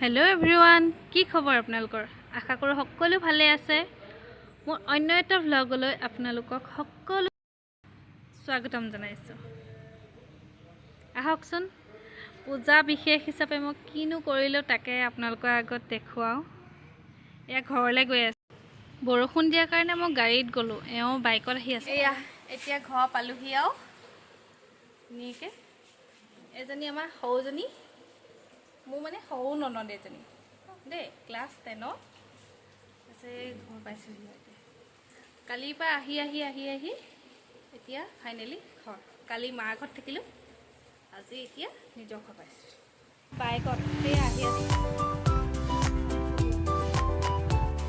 hello everyone কি খবৰ আপোনালোকৰ আশা কৰো সকলো ভালে আছে মোৰ অন্য এটা ভ্লগলৈ আপোনালোকক সকলো স্বাগতম জনাইছো আহকচোন পূজা বিশেষ হিচাপে মই কিনো কৰিলো তাকে আপোনালোকৰ আগত দেখুৱাও এয়া ঘৰলৈ গৈ আছে বৰষুণ দিয়াৰ কাৰণে মই গাড়ীত গলো এও বাইকত আহি আছে এয়া এতিয়া ঘৰ পালোহি আও নিকে এজনী আমাৰ হৌজনী মু মানে হৌ ননদ এজনী দে ক্লাস 10 আছে ঘৰ পাইছো কালি পা আহি এতিয়া ফাইনালি ঘৰ কালি মা ঘৰত থাকিলো আজি এতিয়া নিজৰ ঘৰ পাইছো বাইকত আহি আছে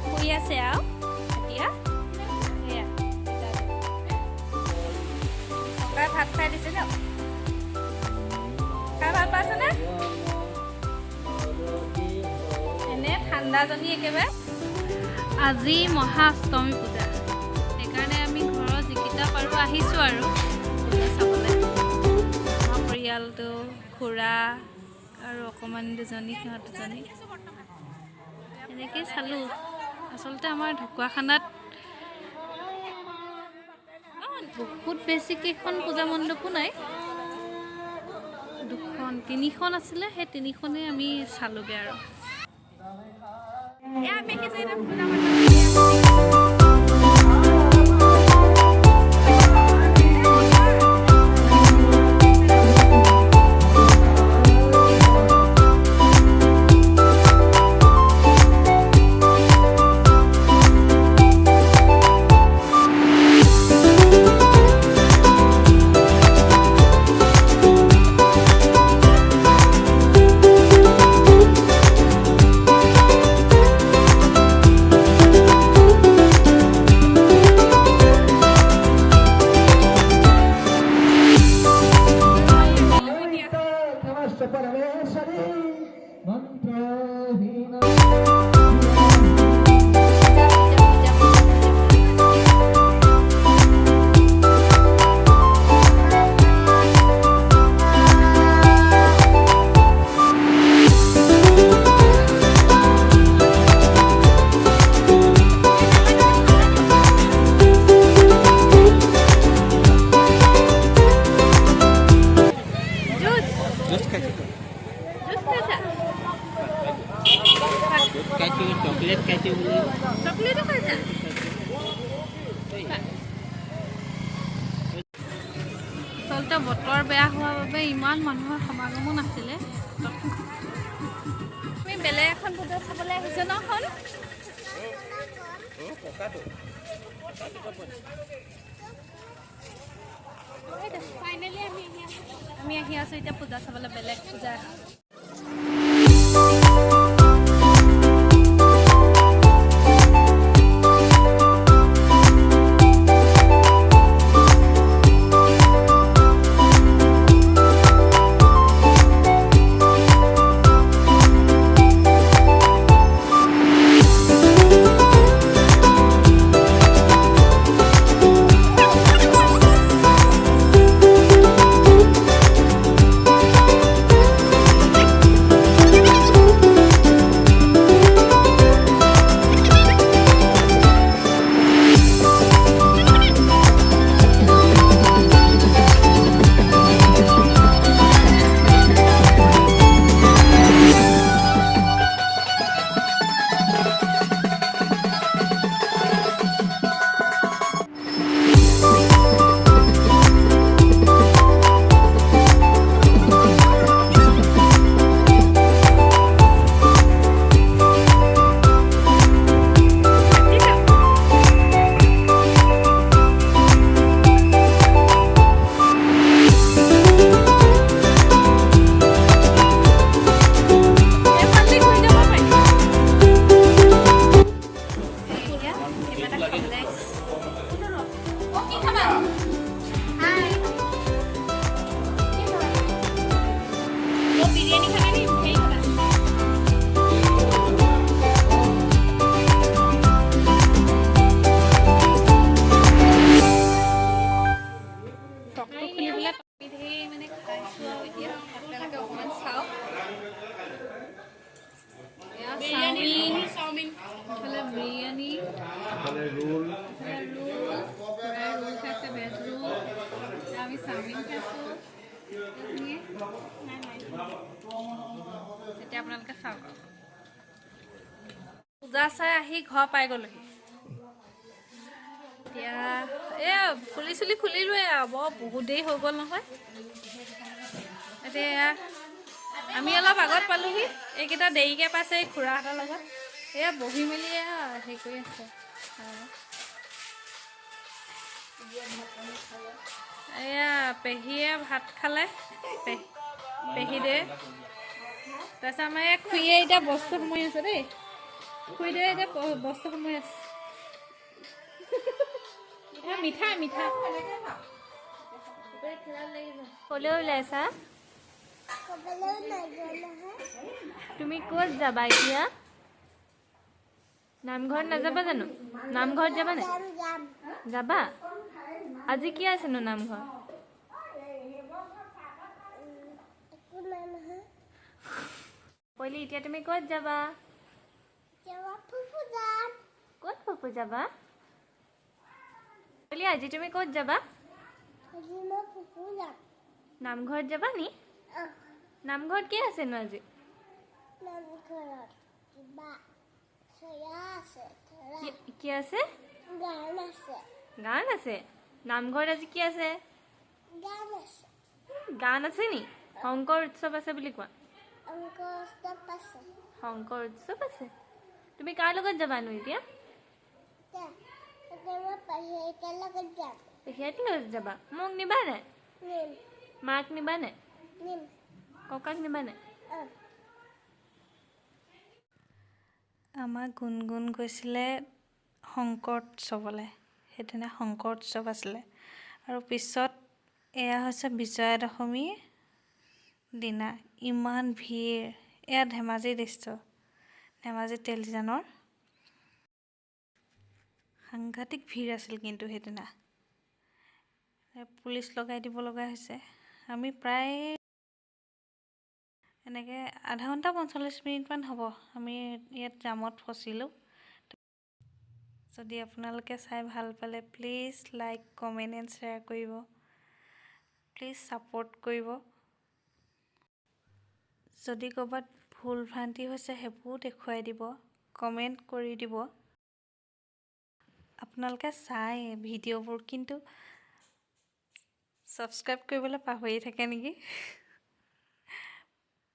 শুই আছে আও এতিয়া এয়া সকাল ভাত খাই দিছে ন খাই ভাল পাইছে নে ঠাণ্ডাজনী একেবাৰে আজি মহাষ্টমী পূজা সেইকাৰণে আমি ঘৰৰ যিকেইটা পাৰো আহিছো আৰু পূজা চাবলৈ আমাৰ পৰিয়ালটো খুৰা আৰু অকমান দুজনী সিহঁত দুজনী এনেকৈ চালো আচলতে আমাৰ ঢকুৱাখানাত বহুত বেছি কেইখন পূজা মণ্ডপো নাই দুখন তিনিখন আছিলে সেই তিনিখনেই আমি চালোগে আৰু Ya, me quise ir a chocolate कैसे बोले चॉकलेट कैसा चलते बतर बेया हुआ বাবে ইমান মানুহৰ সমাগম নাছিলে আমি বেলে এখন পূজা চাবলৈ আহিছো নহল ও পকাটো ফাইনালি আমি আহি আছো এতিয়া পূজা চাবলৈ বেলেগ পূজা এতিয়া আপোনালোকে চাওক পূজা চাই আহি ঘৰ পাই গ'লোহি এতিয়া ফুলি চুলি খুলিলোৱে আৰু বহুত দেৰি হৈ গ'ল নহয় এতিয়া আমি অলপ আগত পালোহি এইকেইটা দেৰিকৈ পাইছে এই খুৰাহঁতৰ লগত বহি মেলি হেৰি কৰি আছে পেহীয়ে ভাত খালে পেহী দে তাৰপিছত আমাৰ খুৰীয়ে এতিয়া বস্তু সোমাই আছে দেই খুৰী দে এতিয়া বস্তু সোমাই আছে মিঠা মিঠা ক'লৈ ওলাইছা তুমি ক'ত যাবা এতিয়া নামঘৰত নাযাবা জানো নামঘৰত যাবা নে যাবা আজি কি আছেনো নামঘৰ পলি এতিয়া তুমি ক'ত যাবা ক'ত ফুফু যাবা পলি আজি তুমি ক'ত যাবা নামঘৰত যাবা নি নামঘৰত কি আছেনো আজি কি আছে গান আছে নামঘৰত আজি কি আছে গান আছে নি শংকৰ উৎসৱ আছে বুলি কোৱা শংকৰ উৎসৱ আছে তুমি কাৰ লগত যাবানো এতিয়া পেহীয়াক লৈ যাবা মোক নিবা নাই মাক নিবা নাই ককাক নিবা নাই আমাৰ গুণগুণ গৈছিলে শংকৰ উৎসৱলৈ সেইদিনা শংকৰ উৎসৱ আছিলে আৰু পিছত এয়া হৈছে বিজয়া দশমীৰ দিনা ইমান ভিৰ এয়া ধেমাজিৰ দৃশ্য ধেমাজি তেলজানৰ সাংঘাতিক ভিৰ আছিল কিন্তু সেইদিনা পুলিচ লগাই দিব লগা হৈছে আমি প্ৰায় এনেকৈ আধা ঘণ্টা ৪৫ মিনিটমান হ'ব আমি ইয়াত জামত ফচিলোঁ যদি আপোনালোকে চাই ভাল পালে please like comment and share কৰিব প্লিজ ছাপোৰ্ট কৰিব যদি ক'ৰবাত ভুল ভ্ৰান্তি হৈছে সেইবোৰ দেখুৱাই দিব কমেণ্ট কৰি দিব আপোনালোকে চাই ভিডিঅ'বোৰ কিন্তু ছাবস্ক্ৰাইব কৰিবলৈ পাহৰি থাকে নেকি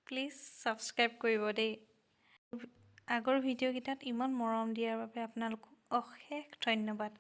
প্লিজ ছাবস্ক্ৰাইব কৰিব দেই আগৰ ভিডিঅ'কেইটাত ইমান মৰম দিয়াৰ বাবে আপোনালোকক অশেষ ধন্যবাদ